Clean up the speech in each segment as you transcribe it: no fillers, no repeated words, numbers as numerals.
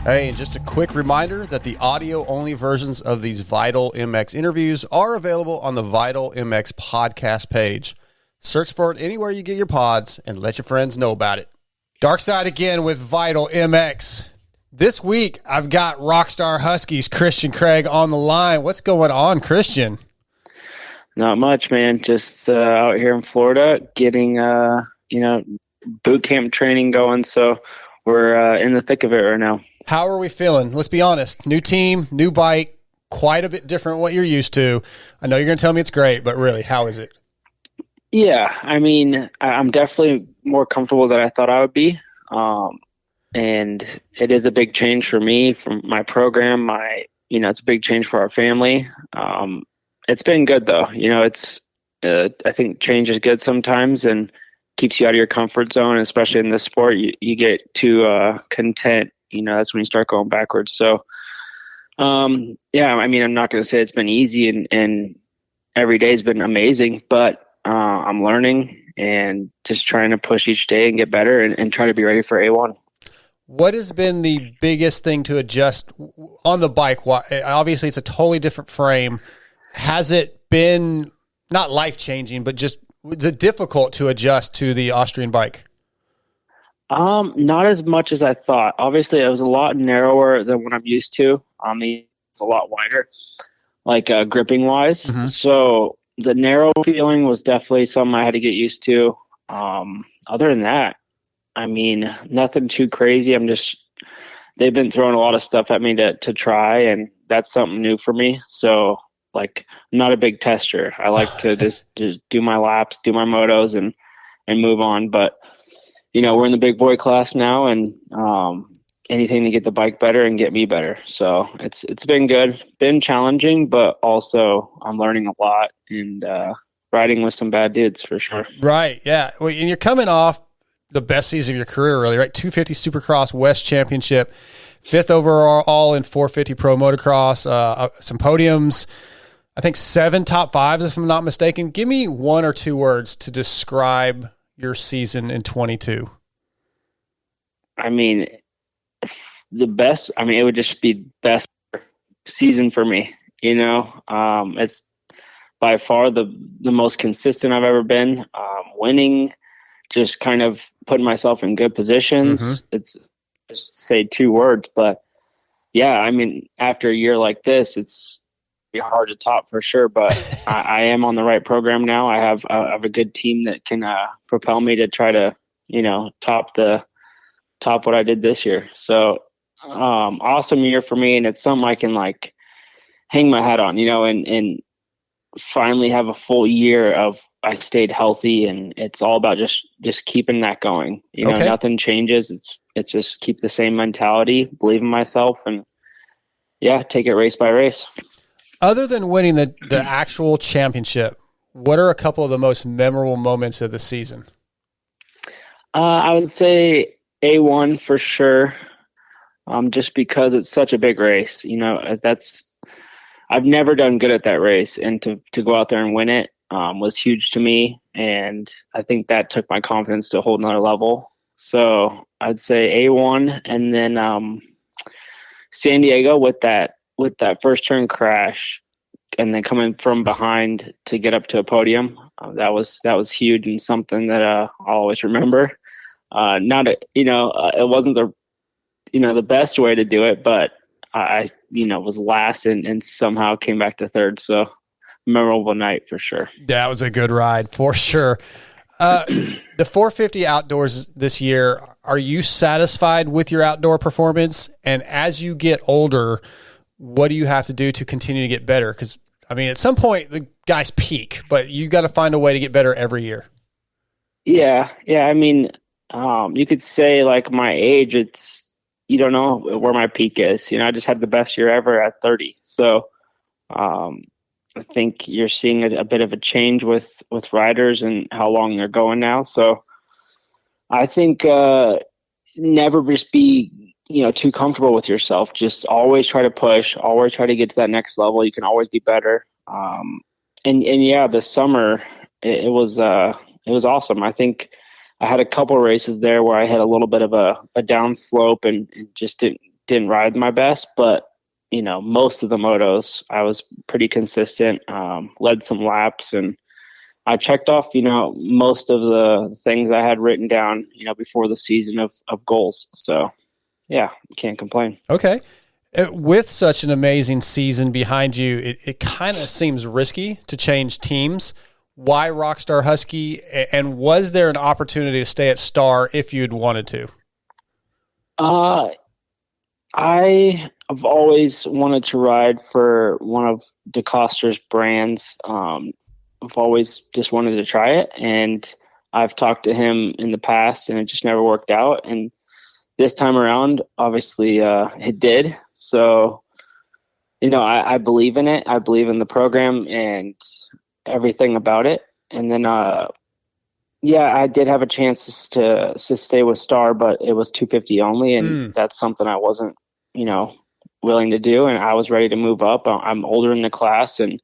Hey, and just a quick reminder that the audio-only versions of these Vital MX interviews are available on the Vital MX podcast page. Search for it anywhere you get your pods and let your friends know about it. Dark Side again with Vital MX. This week, I've got Rockstar Huskies Christian Craig on the line. What's going on, Christian? Not much, man. Just out here in Florida getting, boot camp training going. So we're in the thick of it right now. How are we feeling? Let's be honest. New team, new bike, quite a bit different what you're used to. I know you're going to tell me it's great, but really, how is it? Yeah, I mean, I'm definitely more comfortable than I thought I would be. And it is a big change for me, from my program. It's a big change for our family. It's been good though. I think change is good sometimes and keeps you out of your comfort zone, especially in this sport. You get too content. That's when you start going backwards. So, I'm not going to say it's been easy and every day's been amazing, but I'm learning and just trying to push each day and get better and try to be ready for A1. What has been the biggest thing to adjust on the bike? Obviously, it's a totally different frame. Has it been not life-changing, but just was it difficult to adjust to the Austrian bike? Not as much as I thought. Obviously, it was a lot narrower than what I'm used to. It's a lot wider, like gripping wise. Mm-hmm. So the narrow feeling was definitely something I had to get used to. Other than that, nothing too crazy. They've been throwing a lot of stuff at me to try, and that's something new for me. So, I'm not a big tester. I like to just do my laps, do my motos, and move on. But we're in the big boy class now, and anything to get the bike better and get me better. So it's been good, been challenging, but also I'm learning a lot and riding with some bad dudes for sure. Right. Yeah. Well, and you're coming off the best season of your career, really, right? 250 Supercross West Championship, 5th overall in 450 Pro Motocross, some podiums, I think 7 top 5s, if I'm not mistaken. Give me 1 or 2 words to describe your season in 22. The best, it would just be best season for me. It's by far the most consistent I've ever been. Winning, just kind of putting myself in good positions. Mm-hmm. It's just say 2 words, but yeah, after a year like this, it's be hard to top for sure, but I am on the right program now. I have a good team that can propel me to try to, top what I did this year. So awesome year for me, and it's something I can hang my hat on, and finally have a full year of I stayed healthy, and it's all about just keeping that going. Okay. Nothing changes. It's just keep the same mentality, believe in myself, and take it race by race. Other than winning the actual championship, what are a couple of the most memorable moments of the season? I would say A1 for sure, just because it's such a big race. I've never done good at that race, and to go out there and win it was huge to me, and I think that took my confidence to a whole nother level. So I'd say A1, and then San Diego with that first turn crash and then coming from behind to get up to a podium. That was huge and something that I'll always remember. It wasn't the best way to do it, but I was last and somehow came back to third. So memorable night for sure. That was a good ride for sure. The 450 outdoors this year, are you satisfied with your outdoor performance? And as you get older, what do you have to do to continue to get better? Because, at some point, the guys peak, but you got to find a way to get better every year. Yeah. You could say, my age, you don't know where my peak is. I just had the best year ever at 30. So I think you're seeing a bit of a change with riders and how long they're going now. So I think never just be too comfortable with yourself. Just always try to push, always try to get to that next level. You can always be better. This summer it was awesome. I think I had a couple of races there where I had a little bit of a down slope and just didn't ride my best, but most of the motos I was pretty consistent, led some laps, and I checked off, most of the things I had written down, before the season of goals. So yeah, can't complain. Okay. With such an amazing season behind you, it kind of seems risky to change teams. Why Rockstar Husky? And was there an opportunity to stay at Star if you'd wanted to? I have always wanted to ride for one of DeCoster's brands. I've always just wanted to try it, and I've talked to him in the past, and it just never worked out. And this time around, obviously, it did. So, I believe in it. I believe in the program and everything about it. And then, I did have a chance to stay with Star, but it was 250 only, and that's something I wasn't, willing to do. And I was ready to move up. I'm older in the class, and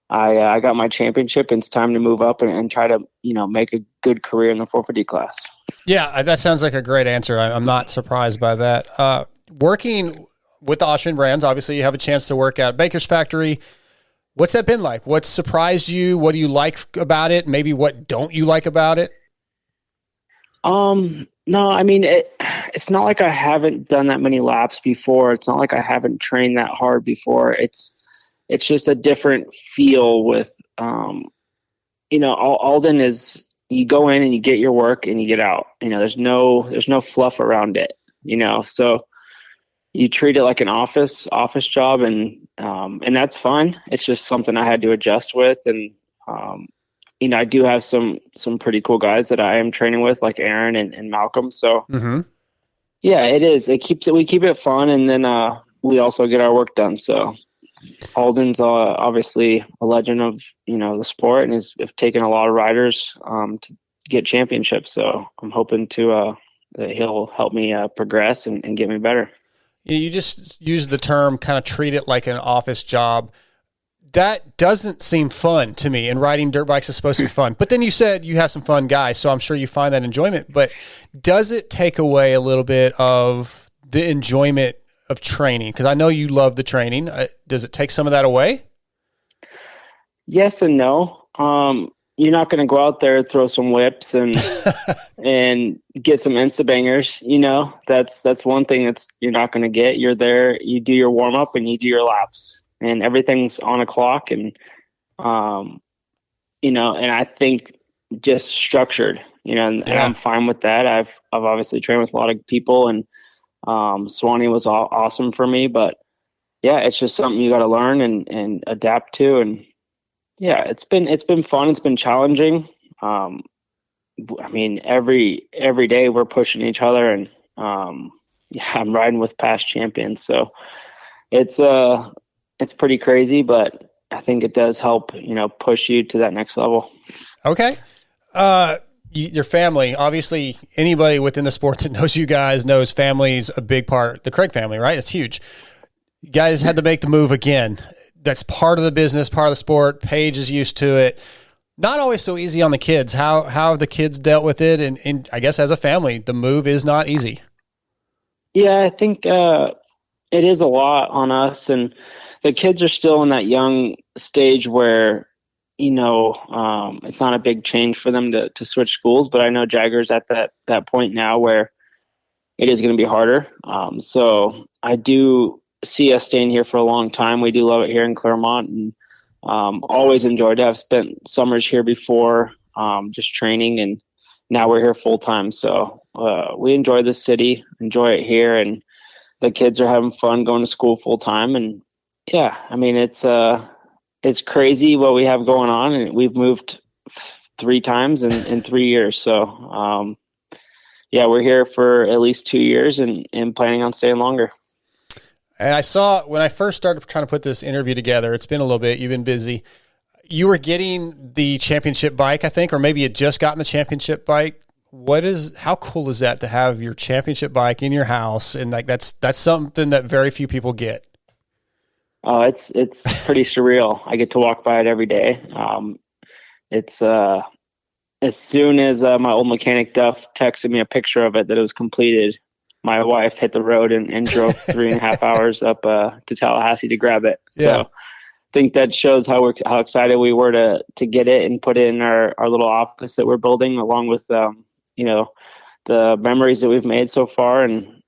I got my championship, and it's time to move up and try to, make a good career in the 450 class. Yeah, that sounds like a great answer. I'm not surprised by that. Working with the Austrian brands, obviously you have a chance to work at Baker's Factory. What's that been like? What surprised you? What do you like about it? Maybe what don't you like about it? No, I mean, it's not like I haven't done that many laps before. It's not like I haven't trained that hard before. It's just a different feel with, Alden is, you go in and you get your work and you get out. There's no fluff around it, so you treat it like an office job, and that's fine. It's just something I had to adjust with. And, I do have some pretty cool guys that I am training with, like Aaron and Malcolm. So yeah, it is. We keep it fun. And then, we also get our work done. So Alden's obviously a legend of, the sport, and has taken a lot of riders, to get championships. So I'm hoping that he'll help me, progress and get me better. You just use the term kind of treat it like an office job. That doesn't seem fun to me, and riding dirt bikes is supposed to be fun. But then you said you have some fun guys, so I'm sure you find that enjoyment. But does it take away a little bit of the enjoyment of training? Because I know you love the training. Does it take some of that away? Yes and no. You're not going to go out there, throw some whips and and get some insta bangers. That's one thing that's you're not going to get. You're there, you do your warm up and you do your laps, and everything's on a clock. And and I think just structured. And I'm fine with that. I've obviously trained with a lot of people, and Swanee was awesome for me. But yeah, it's just something you got to learn and adapt to. And yeah, it's been fun. It's been challenging. I mean, every day we're pushing each other, and I'm riding with past champions. So it's pretty crazy, but I think it does help, push you to that next level. Okay. Your family, obviously anybody within the sport that knows you guys knows family's a big part. The Craig family, right? It's huge. You guys had to make the move again. That's part of the business, part of the sport. Paige is used to it. Not always so easy on the kids. How have the kids dealt with it? And I guess as a family, the move is not easy. Yeah, I think it is a lot on us. And the kids are still in that young stage where, it's not a big change for them to switch schools. But I know Jagger's at that point now where it is going to be harder. So I do see us staying here for a long time. We do love it here in Claremont, and always enjoyed it. I've spent summers here before, just training, and now we're here full time. So we enjoy the city, enjoy it here, and the kids are having fun going to school full time. And yeah, I mean, it's crazy what we have going on, and we've moved 3 times in 3 years. So yeah, we're here for at least 2 years and planning on staying longer. And I saw when I first started trying to put this interview together, it's been a little bit, you've been busy. You were getting the championship bike, I think, or maybe you had just gotten the championship bike. How cool is that to have your championship bike in your house? And like, that's something that very few people get. Oh, it's pretty surreal. I get to walk by it every day. It's as soon as my old mechanic Duff texted me a picture of it that it was completed, my wife hit the road and drove 3.5 hours up to Tallahassee to grab it. So I think that shows how excited we were to get it and put it in our little office that we're building, along with the memories that we've made so far. And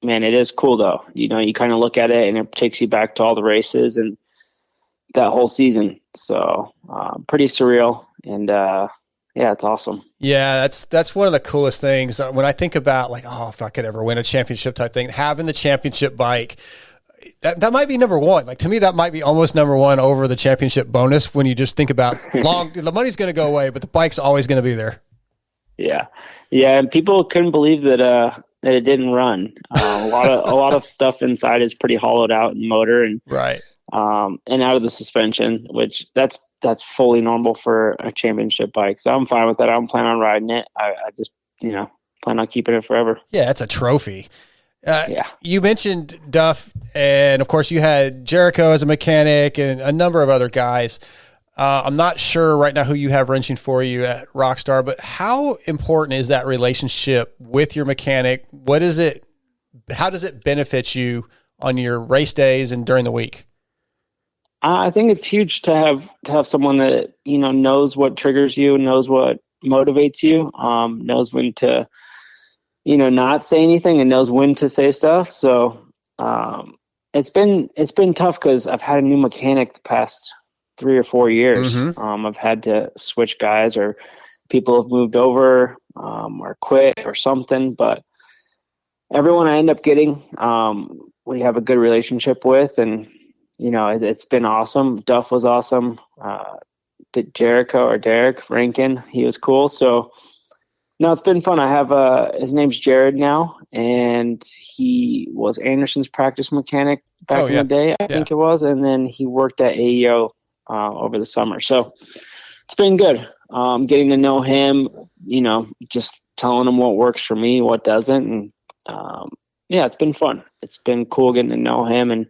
man, it is cool though. You kind of look at it and it takes you back to all the races and that whole season. So pretty surreal, and yeah, it's awesome. Yeah, that's one of the coolest things. When I think about like, oh, if I could ever win a championship type thing, having the championship bike, that might be number one. Like, to me, that might be almost number one over the championship bonus when you just think about the money's going to go away, but the bike's always going to be there. Yeah. Yeah. And people couldn't believe that it didn't run. A lot of stuff inside is pretty hollowed out in the motor and right. And out of the suspension, which that's fully normal for a championship bike. So I'm fine with that. I don't plan on riding it. I just, plan on keeping it forever. Yeah. It's a trophy. Yeah. You mentioned Duff, and of course you had Jericho as a mechanic and a number of other guys. I'm not sure right now who you have wrenching for you at Rockstar, but how important is that relationship with your mechanic? How does it benefit you on your race days and during the week? I think it's huge to have someone that, knows what triggers you, knows what motivates you, knows when to, not say anything, and knows when to say stuff. So it's been tough because I've had a new mechanic the past 3 or 4 years. Mm-hmm. I've had to switch guys, or people have moved over or quit or something. But everyone I end up getting, we have a good relationship with, and it's been awesome. Duff was awesome. Jericho or Derek Rankin, he was cool. So no, it's been fun. I have his name's Jared now, and he was Anderson's practice mechanic back in the day, I think it was, and then he worked at AEO over the summer. So it's been good. Getting to know him, just telling him what works for me, what doesn't, and it's been fun. It's been cool getting to know him, and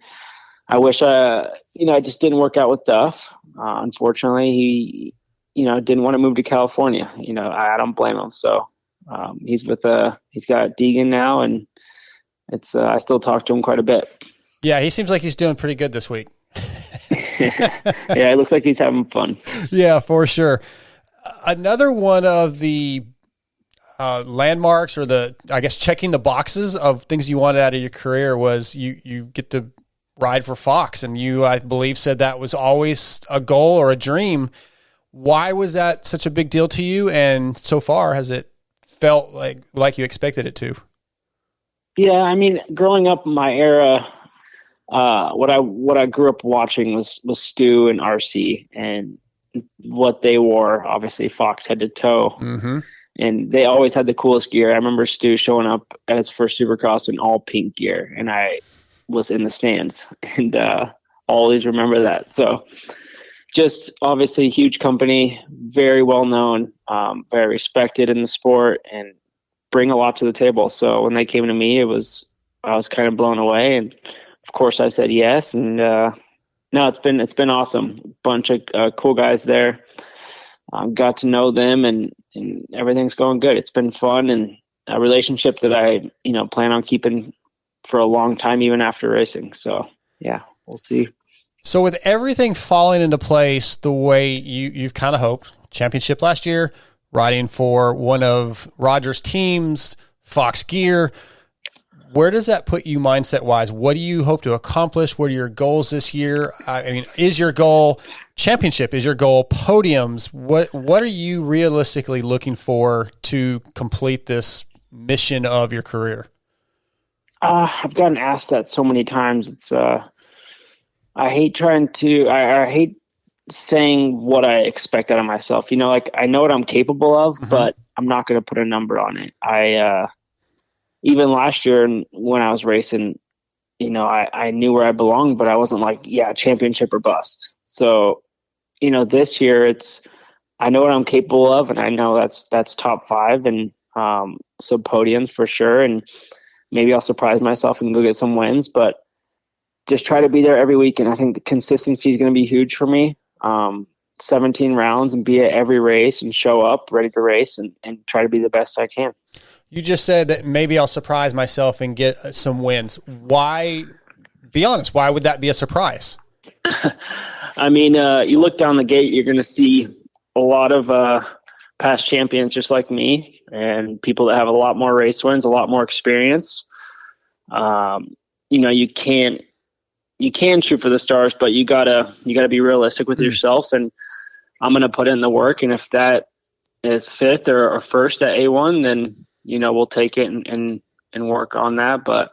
I wish I just didn't work out with Duff. Unfortunately, he didn't want to move to California. I don't blame him. So he's got Deegan now, and it's I still talk to him quite a bit. Yeah, he seems like he's doing pretty good this week. Yeah, it looks like he's having fun. Yeah, for sure. Another one of the landmarks, or checking the boxes of things you wanted out of your career, was you get to ride for Fox, and you, I believe, said that was always a goal or a dream. Why was that such a big deal to you? And so far, has it felt like you expected it to? Yeah, I mean, growing up in my era, what I grew up watching was Stu and RC, and what they wore, obviously Fox head to toe. Mm-hmm. And they always had the coolest gear. I remember Stu showing up at his first Supercross in all pink gear, and I was in the stands, and always remember that. So just obviously huge company, very well known, very respected in the sport, and bring a lot to the table. So when they came to me, I was kind of blown away, and of course I said yes. And no, it's been awesome. Bunch of cool guys there. Got to know them, and everything's going good. It's been fun, and a relationship that I plan on keeping for a long time, even after racing. So yeah, we'll see. So with everything falling into place the way you've kind of hoped, championship last year, riding for one of Roger's teams, Fox Gear, where does that put you mindset wise? What do you hope to accomplish? What are your goals this year? I mean, is your goal championship? Is your goal podiums? What are you realistically looking for to complete this mission of your career? I've gotten asked that so many times. It's I hate I hate saying what I expect out of myself. I know what I'm capable of, mm-hmm. but I'm not going to put a number on it. Even last year when I was racing, I knew where I belonged, but I wasn't like, championship or bust. So, this year I know what I'm capable of, and I know that's top 5, and so podiums for sure. And maybe I'll surprise myself and go get some wins, but just try to be there every week. And I think the consistency is going to be huge for me. 17 rounds and be at every race and show up ready to race and try to be the best I can. You just said that maybe I'll surprise myself and get some wins. Why? Be honest. Why would that be a surprise? I mean, you look down the gate, you're going to see a lot of past champions just like me, and people that have a lot more race wins, a lot more experience. You can shoot for the stars, but you gotta be realistic with yourself. And I'm going to put in the work. And if that is fifth or first at A1, then, we'll take it and work on that. But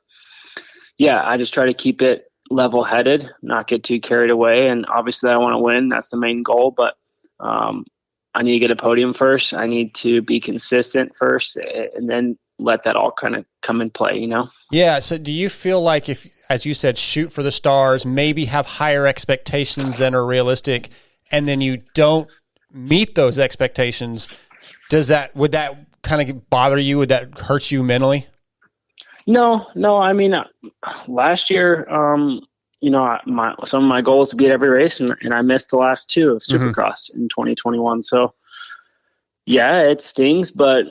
yeah, I just try to keep it level headed, not get too carried away. And obviously I want to win. That's the main goal, but, I need to get a podium first. I need to be consistent first, and then let that all kind of come in play, Yeah. So do you feel like if, as you said, shoot for the stars, maybe have higher expectations than are realistic, and then you don't meet those expectations, would that kind of bother you? Would that hurt you mentally? No. I mean, last year, some of my goals to be at every race, and I missed the last two of Supercross in 2021. So yeah, it stings, but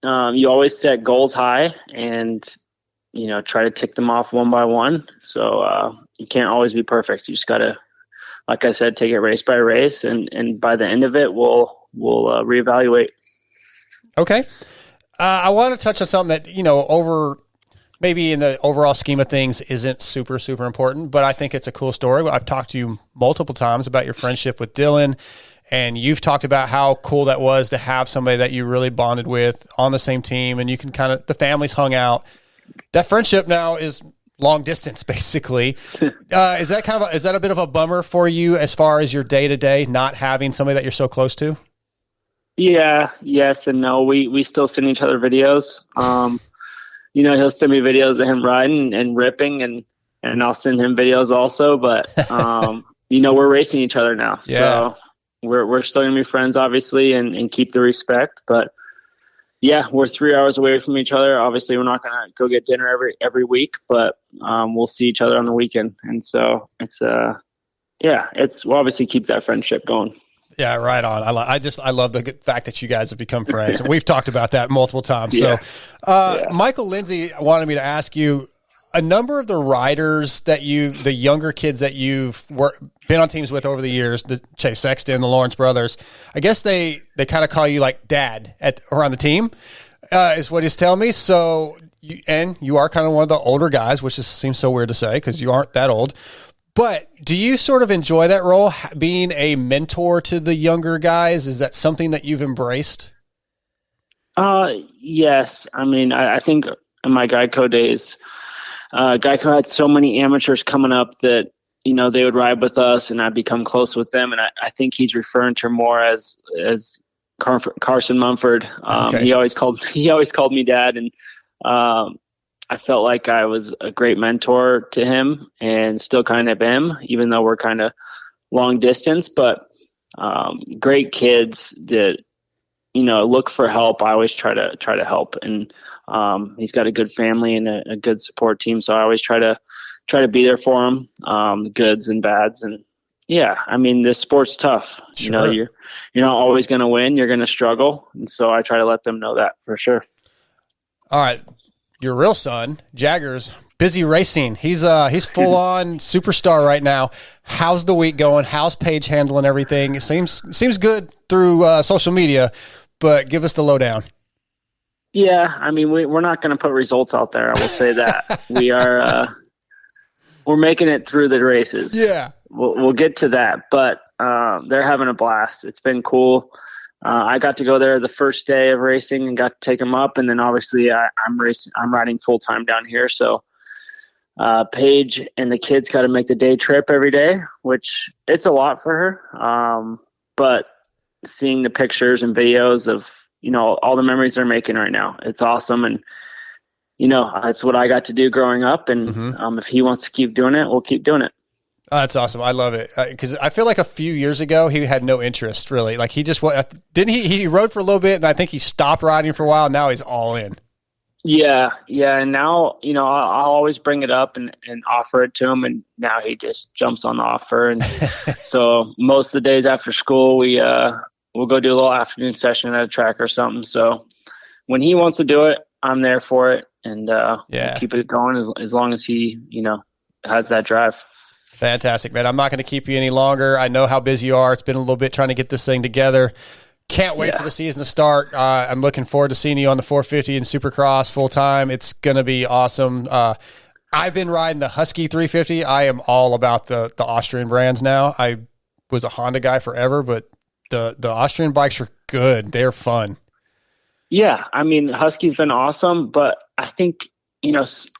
you always set goals high and, try to tick them off one by one. So you can't always be perfect. You just got to, like I said, take it race by race, and by the end of it, we'll reevaluate. Okay. I want to touch on something that, maybe in the overall scheme of things isn't super, super important, but I think it's a cool story. I've talked to you multiple times about your friendship with Dylan, and you've talked about how cool that was to have somebody that you really bonded with on the same team, and you can the families hung out. That friendship now is long distance, basically. Is that a bit of a bummer for you as far as your day to day, not having somebody that you're so close to? Yeah, yes and no. We still send each other videos. He'll send me videos of him riding and ripping, and I'll send him videos also. But we're racing each other now, so we're still gonna be friends, obviously, and keep the respect. But yeah, we're 3 hours away from each other. Obviously, we're not gonna go get dinner every week, but we'll see each other on the weekend, and so we'll obviously keep that friendship going. Yeah, right on. I love the fact that you guys have become friends. We've talked about that multiple times. Yeah. So, Michael Lindsay wanted me to ask you, a number of the riders the younger kids that you've been on teams with over the years, the Chase Sexton, the Lawrence brothers, I guess they kind of call you like dad around the team, is what he's telling me. So, you are kind of one of the older guys, which seems so weird to say because you aren't that old. But do you sort of enjoy that role, being a mentor to the younger guys? Is that something that you've embraced? Yes. I mean, I think in my Geico days, Geico had so many amateurs coming up that, they would ride with us and I'd become close with them. And I think he's referring to more as Carson Mumford. Okay. He always called me dad. And, I felt like I was a great mentor to him and still kind of am, even though we're kind of long distance, but great kids that, look for help. I always try to help, and he's got a good family and a good support team. So I always try to be there for him, the goods and bads. And yeah, I mean, this sport's tough. Sure. You're not always going to win. You're going to struggle. And so I try to let them know that for sure. All right. Your real son, Jagger's busy racing. He's full on superstar right now. How's the week going? How's Paige handling everything? It seems good through social media, but give us the lowdown. Yeah, I mean, we're not going to put results out there. I will say that we're making it through the races. Yeah, we'll get to that, but they're having a blast. It's been cool. I got to go there the first day of racing and got to take them up. And then obviously I'm riding full time down here. So, Paige and the kids got to make the day trip every day, which it's a lot for her. But seeing the pictures and videos of, all the memories they're making right now, it's awesome. And, that's what I got to do growing up. And, if he wants to keep doing it, we'll keep doing it. Oh, that's awesome. I love it. Because I feel like a few years ago, he had no interest really. Like he just, didn't he rode for a little bit and I think he stopped riding for a while. Now he's all in. Yeah. And now, I'll always bring it up and offer it to him. And now he just jumps on the offer. And so most of the days after school, we'll go do a little afternoon session at a track or something. So when he wants to do it, I'm there for it, and we'll keep it going as long as he, has that drive. Fantastic, man. I'm not going to keep you any longer. I know how busy you are. It's been a little bit trying to get this thing together. Can't wait for the season to start. I'm looking forward to seeing you on the 450 and Supercross full time. It's going to be awesome. I've been riding the Husky 350. I am all about the Austrian brands now. I was a Honda guy forever, but the Austrian bikes are good. They're fun. Yeah, I mean, Husky's been awesome, but I think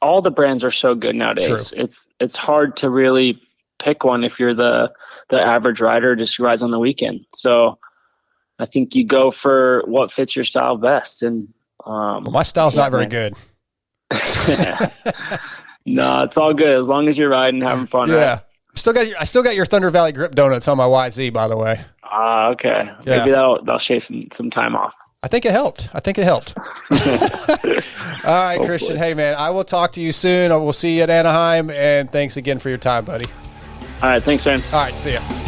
all the brands are so good nowadays. True. It's hard to really pick one if you're the average rider just rides on the weekend. So I think you go for what fits your style best. And my style's not very good. No, it's all good as long as you're riding, having fun. Yeah, right? I still got your Thunder Valley grip donuts on my YZ, by the way. Okay. Yeah. Maybe that'll shave some time off. I think it helped. All right, hopefully. Christian. Hey, man, I will talk to you soon. I will see you at Anaheim, and thanks again for your time, buddy. All right, thanks, man. All right, see ya.